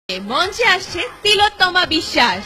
মঞ্চে আসছে তিলোত্তমা বিশ্বাস।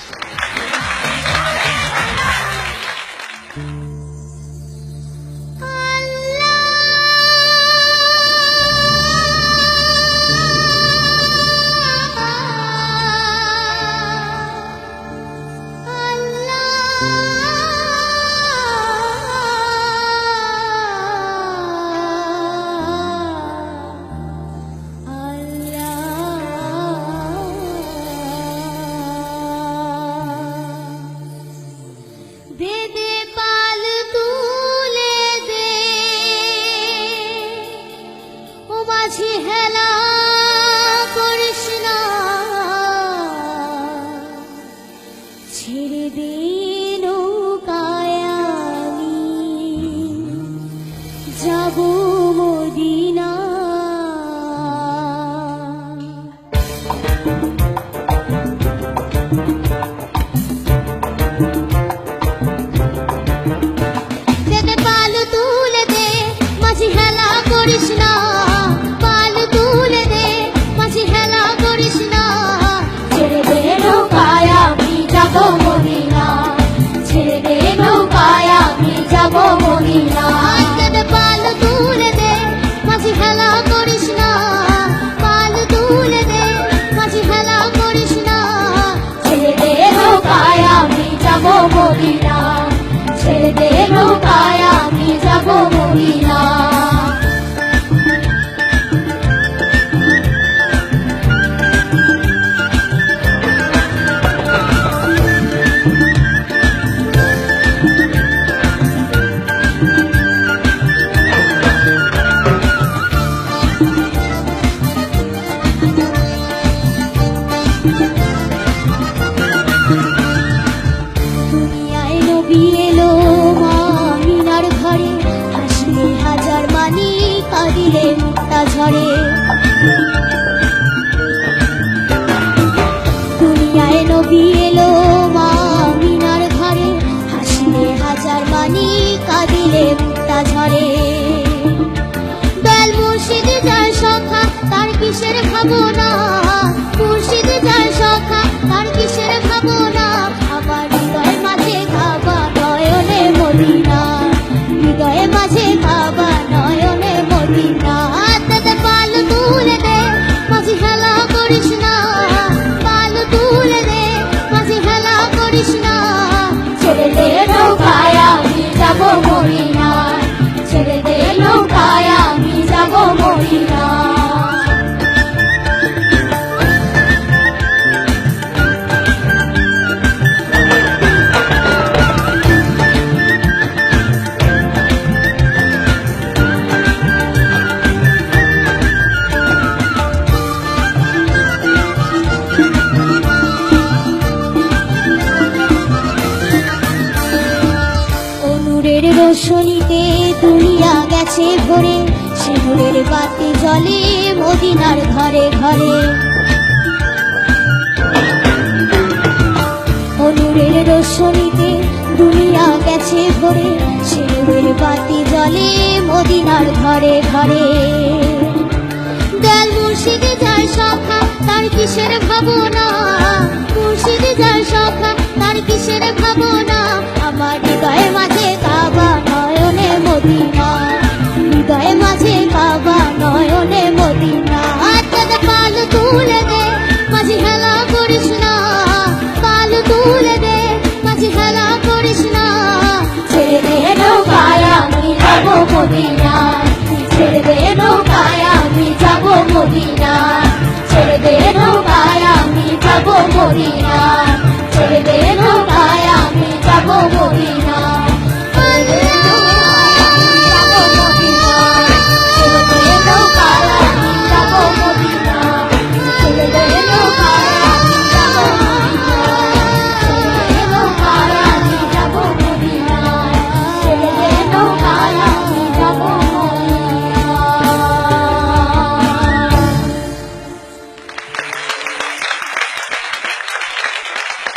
ছেড়ে দে নৌকায় আমি যাব মদিনা। দে পাল তুলে দে মাঝি হেলা করিস না, পাল তুলে দে মাঝি হেলা করিস না। ছেড়ে দে নৌকায় আমি যাব মদিনা, ছেড়ে দে নৌকায় আমি যাব মদিনা। দে পাল তুলে দে মাঝি হেলা করিস না, পাল তুলে দে মাঝি হেলা করিস না। ছেড়ে দে নৌকায় আমি যাব মদিনা, ছেড়ে দে নৌকায় আমি যাব মদিনা। দুনিয়ায় নবী এলো মা মিনার ঘরে, হাসলে হাজার মানি কাঁদিলে মুক্তা ঝরে। দুনিয়ায় নবী এলো মা মিনার ঘরে, হাসলে হাজার মানি কাঁদিলে মুক্তা ঝরে। দয়াল মুর্শিদ যার সখা তার কিসের ভাবনা, মুর্শিদ যার সখা তার কিসের ভাবনা। আমার হৃদয় মাঝে কাবা নয়নে মদিনা, হৃদয়ে মাঝে কাবা নয়নে মদিনা। দে পাল তুলে দে মাঝি হেলা করিস না, পাল তুলে দে মাঝি হেলা করিস না। ছেড়ে দে নৌকায় আমি যাব মদিনা, ছেড়ে দে নৌকায় আমি যাব মদিনা। নূরের রোশনীতে দুনিয়া গেছে ভরে, সে নূরের বাতি জ্বলে মদিনার ঘরে ঘরে। ও নূরের রোশনীতে দুনিয়া গেছে ভরে, সে নূরের বাতি জ্বলে মদিনার ঘরে ঘরে। দয়াল মুর্শিদ যার সখা তার কিসের ভাবনা, মুর্শিদ যার সখা তার কিসের ভাবনা। আমার হৃদয়ে মাঝে কাবা নয়নে মদিনা, হৃদয়ে মাঝে কাবা নয়নে মদিনা। দে পাল তুলে দে মাঝি হেলা করিস না, পাল তুলে দে মাঝি হেলা করিস না। ছেড়ে দে নৌকায় আমি যাব মদিনা, ছেড়ে দে নৌকায় আমি যাব মদিনা, ছেড়ে দে নৌকায় আমি যাব মদিনা, ছেড়ে দে নৌকায় আমি যাব মদিনা।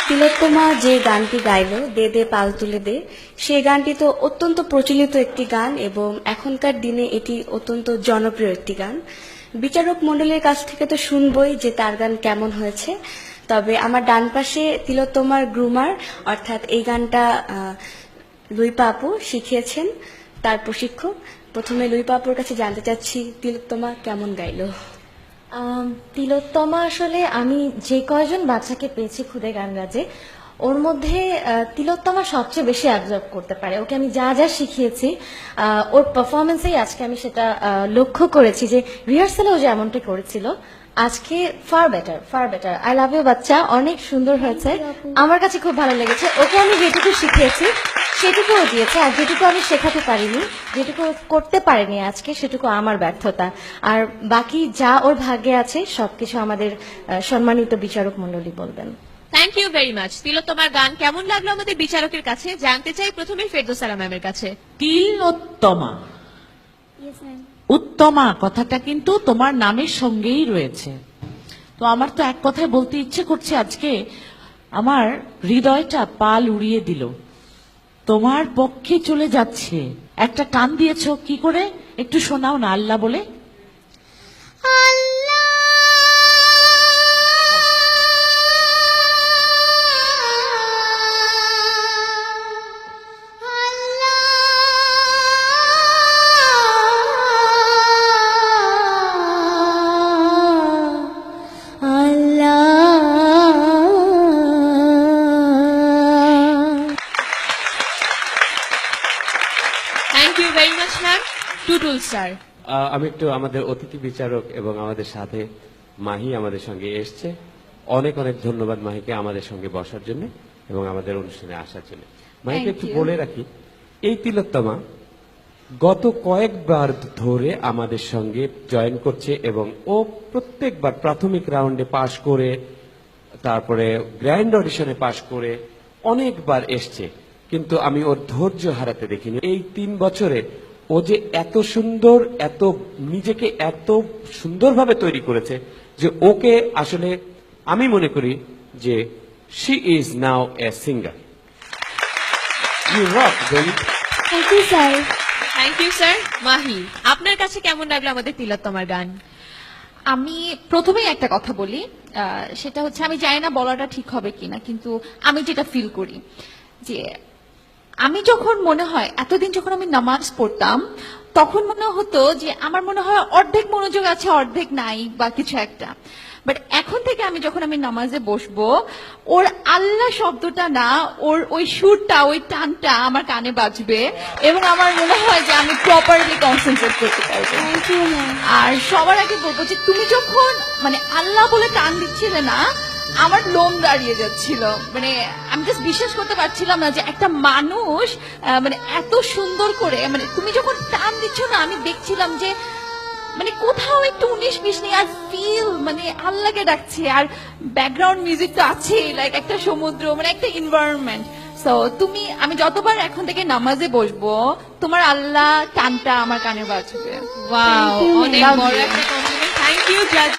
তিলোত্তমা যে গানটি গাইল দে দে পাল তুলে দে, সেই গানটি তো অত্যন্ত প্রচলিত একটি গান এবং এখনকার দিনে এটি অত্যন্ত জনপ্রিয় একটি গান। বিচারক মণ্ডলীর কাছ থেকে তো শুনবই যে তার গান কেমন হয়েছে, তবে আমার ডান পাশে তিলোত্তমার গ্রুমার অর্থাৎ এই গানটা লুইপা আপু শিখিয়েছেন, তার প্রশিক্ষক। প্রথমে লুইপা আপুর কাছে জানতে চাচ্ছি তিলোত্তমা কেমন গাইলো। তিলোত্তমা আসলে আমি যে কয়জন বাচ্চাকে পেয়েছি খুদে গান রাজে, ওর মধ্যে তিলোত্তমা সবচেয়ে বেশি অ্যাবজর্ব করতে পারে। ওকে আমি যা যা শিখিয়েছি ওর পারফরমেন্সেই আজকে আমি সেটা লক্ষ্য করেছি যে রিহার্সালেও যে এমনটি করেছিল, আজকে far better. I love you বাচ্চা, অনেক সুন্দর হয়েছে, আমার কাছে খুব ভালো লেগেছে। ওকে আমি যেটুকু শিখিয়েছি সেটুকুও দিয়েছে, আর যেটুকু আমি শেখাতে পারিনি, যেটুকু করতে পারিনি আজকে, সেটুকু আমার ব্যর্থতা। আর বাকি যা ওর ভাগ্যে আছে সবকিছু আমাদের সম্মানিত বিচারক মণ্ডলী বলবেন। Thank you very much. তিলোত্তমার গান কেমন লাগলো আমাদের বিচারকের কাছে জানতে চাই প্রথমে ফেরদৌসারা ম্যামের কাছে। তিলোত্তমা, উত্তমা কথাটা কিন্তু তোমার নামের সঙ্গেই রয়েছে। তো আমার তো এক কথায় বলতে ইচ্ছে করছে, আজকে আমার হৃদয়টা পাল উড়িয়ে দিল। তোমার পক্ষে চলে যাচ্ছে, একটা টান দিয়েছো কি করে একটু শোনাও না আল্লাহ বলে। Thank you very much ma'am. Tutul sir. আমি একটু আমাদের অতিথি বিচারক এবং আমাদের সাথে মাহি আমাদের সঙ্গে এসছে, অনেক অনেক ধন্যবাদ মাহিকে আমাদের সঙ্গে বসার জন্য এবং আমাদের অনুষ্ঠানে আসার জন্য। মাহিকে একটু বলে রাখি, এই তিলোত্তমা গত কয়েকবার ধরে আমাদের সঙ্গে জয়েন করছে এবং ও প্রত্যেকবার প্রাথমিক রাউন্ডে পাশ করে, তারপরে গ্র্যান্ড অডিশনে পাশ করে অনেকবার এসছে, কিন্তু আমি ওর ধৈর্য হারাতে দেখিনি। এই 3 বছরে ও যে এত সুন্দর, এত নিজেকে এত সুন্দরভাবে তৈরি করেছে যে ওকে আসলে আমি মনে করি যে she is now a singer. You rock baby. Thank you sir. Thank you sir. Mahi, আপনার কাছে কেমন লাগলো আমাদের তিলোত্তমার গান? আমি প্রথমেই একটা কথা বলি, সেটা হচ্ছে আমি জানি না বলাটা ঠিক হবে কিনা, কিন্তু আমি যেটা ফিল করি যে আমি যখন মনে হয় এতদিন যখন আমি নামাজ পড়তাম তখন মনে হতো যে আমার মনে হয় অর্ধেক মনোযোগ আছে অর্ধেক নাই বা কিছু একটা, বাট এখন থেকে আমি যখন আমি নামাজে বসবো ওর আল্লাহ শব্দটা না, ওর ওই সুরটা, ওই টানটা আমার কানে বাজবে এবং আমার মনে হয় যে আমি প্রপারলি কনসেন্ট্রেট করতে পারবো। Thank you ma'am. আর সবার আগে বলবো যে তুমি যখন মানে আল্লাহ বলে টান দিচ্ছিলে না, আমার লোম দাঁড়িয়ে যাচ্ছিল, মানে আমি জাস্ট বিশ্বাস করতে পারছিলাম না যে একটা মানুষ মানে এত সুন্দর করে, মানে তুমি যখন টান দিচ্ছ না আমি দেখছিলাম যে মানে কোথাও একটু 19-20 নেই, আর ফিল মানে আল্লাহকে ডাকছে, আর ব্যাকগ্রাউন্ড মিউজিক তো আছে, লাইক একটা সমুদ্র, মানে একটা এনভায়রনমেন্ট। সো তুমি, আমি যতবার এখন থেকে নামাজে বসবো তোমার আল্লাহ টানটা আমার কানে বাজবে। ওয়াও, Thank you, অনেক ma'am. বড় একটা কমপ্লিমেন্ট। থ্যাংক ইউ জাজ।